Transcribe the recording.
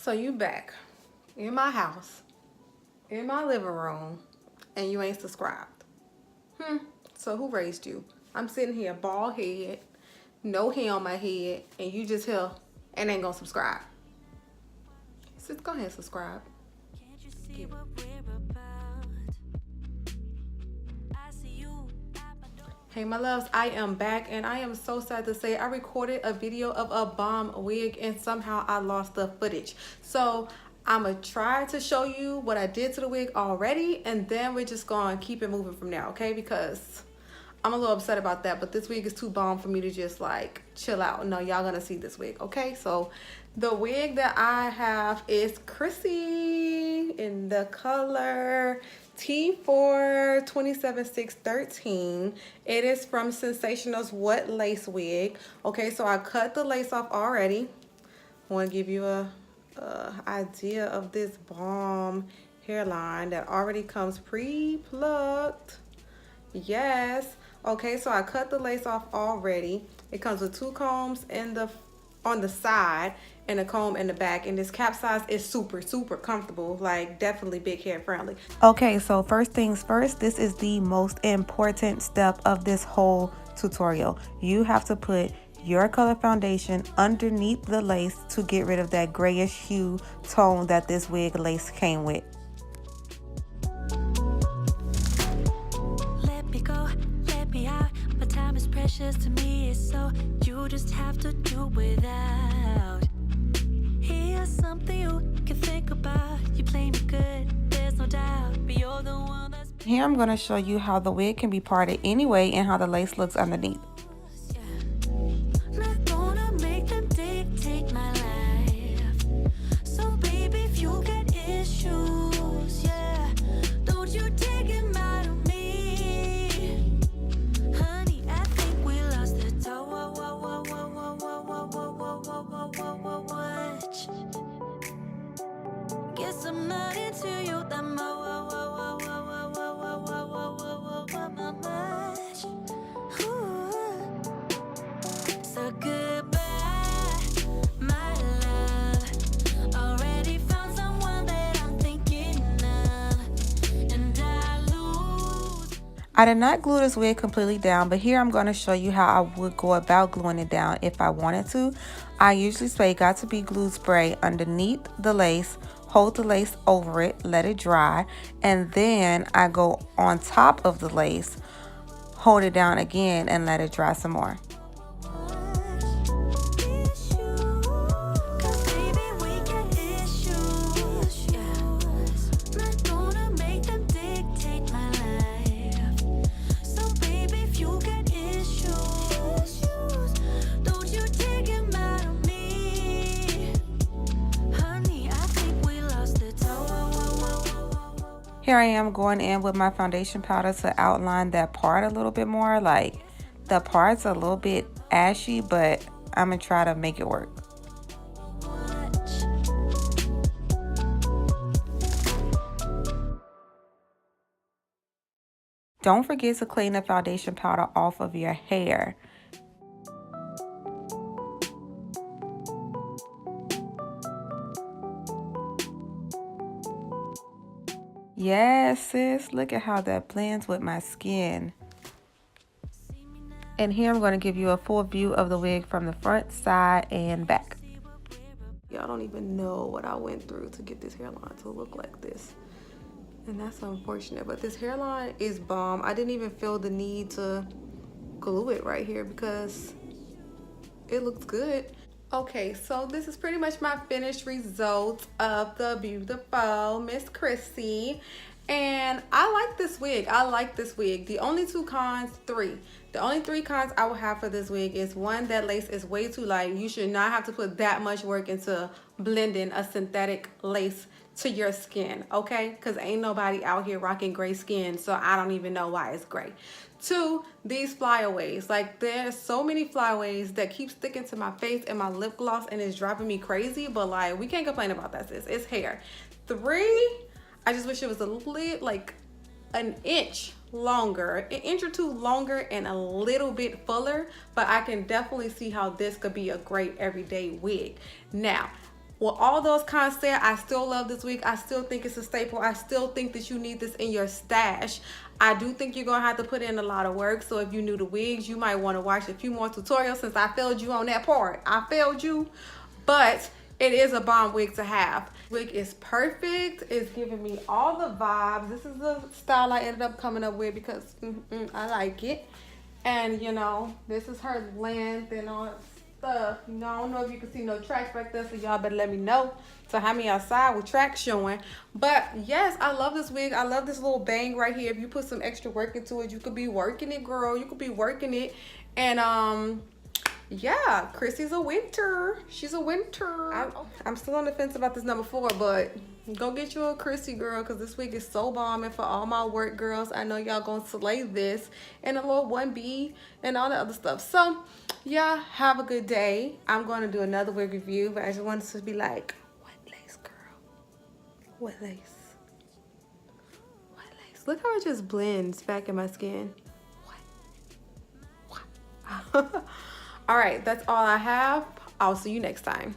So you back in my house, in my living room, and you ain't subscribed. So who raised you? I'm sitting here bald head, no hair on my head, and you just here and ain't gonna subscribe. So go ahead and subscribe. Hey my loves, I am back and I am so sad to say I recorded a video of a bomb wig and somehow I lost the footage. So I'm gonna try to show you what I did to the wig already and then we're just gonna keep it moving from there, okay? Because I'm a little upset about that, but this wig is too bomb for me to just like chill out. No, y'all gonna see this wig, okay? So the wig that I have is Chrissy in the color T4 27613. It is from Sensational's What Lace Wig. Okay, so I cut the lace off already. I want to give you a idea of this bomb hairline that already comes pre-plucked. Yes. Okay, so I cut the lace off already. It comes with 2 combs on the side and a comb in the back, and this cap size is super comfortable, like definitely big hair friendly. Okay, so first things first, this is the most important step of this whole tutorial. You have to put your color foundation underneath the lace to get rid of that grayish hue tone that this wig lace came with. Let me go, let me out. My time is precious to me, so you just have to do without. Here's something you can think about. You play me good, there's no doubt. But you're the one that's Here I'm going to show you how the wig can be parted anyway and how the lace looks underneath. not gonna make them dictate my life. So baby, if you got issues, yeah, don't you take them out of me. Honey, I think we lost the touch. Guess I'm not into you that much. So goodbye, my love. Already found someone that I'm thinking of, and I lose. I did not glue this wig completely down, but here I'm going to show you how I would go about gluing it down if I wanted to. I usually spray got to be glue spray underneath the lace, hold the lace over it, let it dry, and then I go on top of the lace, hold it down again, and let it dry some more. Here I am going in with my foundation powder to outline that part a little bit more. Like the part's a little bit ashy, but I'm gonna try to make it work. Don't forget to clean the foundation powder off of your hair. Yes, sis, look at how that blends with my skin. And here I'm going to give you a full view of the wig from the front, side, and back. Y'all don't even know what I went through to get this hairline to look like this. And that's unfortunate, but this hairline is bomb. I didn't even feel the need to glue it right here because it looks good. Okay, so this is pretty much my finished result of the beautiful Miss Chrissy. And I like this wig. I like this wig. The only three cons I will have for this wig is one, that lace is way too light. You should not have to put that much work into blending a synthetic lace to your skin, okay? Because ain't nobody out here rocking gray skin, so I don't even know why it's gray. 2, these flyaways. Like, there's so many flyaways that keep sticking to my face and my lip gloss, and it's driving me crazy, but like, we can't complain about that, sis. It's hair. 3, I just wish it was a little, like an inch longer, an inch or 2 longer and a little bit fuller, but I can definitely see how this could be a great everyday wig. Now, With all those cons said, I still love this wig. I still think it's a staple. I still think that you need this in your stash. I do think you're gonna have to put in a lot of work. So if you're new to wigs, you might want to watch a few more tutorials, since I failed you on that part. I failed you, but it is a bomb wig to have. Wig is perfect. It's giving me all the vibes. This is the style I ended up coming up with because I like it. And you know, this is her length and all that stuff. You know, I don't know if you can see no tracks back there, so y'all better let me know to have me outside with tracks showing. But yes, I love this wig. I love this little bang right here. If you put some extra work into it, you could be working it, girl. You could be working it. And yeah, Chrissy's a winter. She's a winter. I'm still on the fence about this number 4, but go get you a Chrissy, girl, because this wig is so bomb. And for all my work girls, I know y'all gonna slay this and a little 1B and all the other stuff. So yeah, have a good day. I'm going to do another wig review, but I just wanted to be like, what lace, girl? What lace? What lace? Look how it just blends back in my skin. What? All right, that's all I have. I'll see you next time.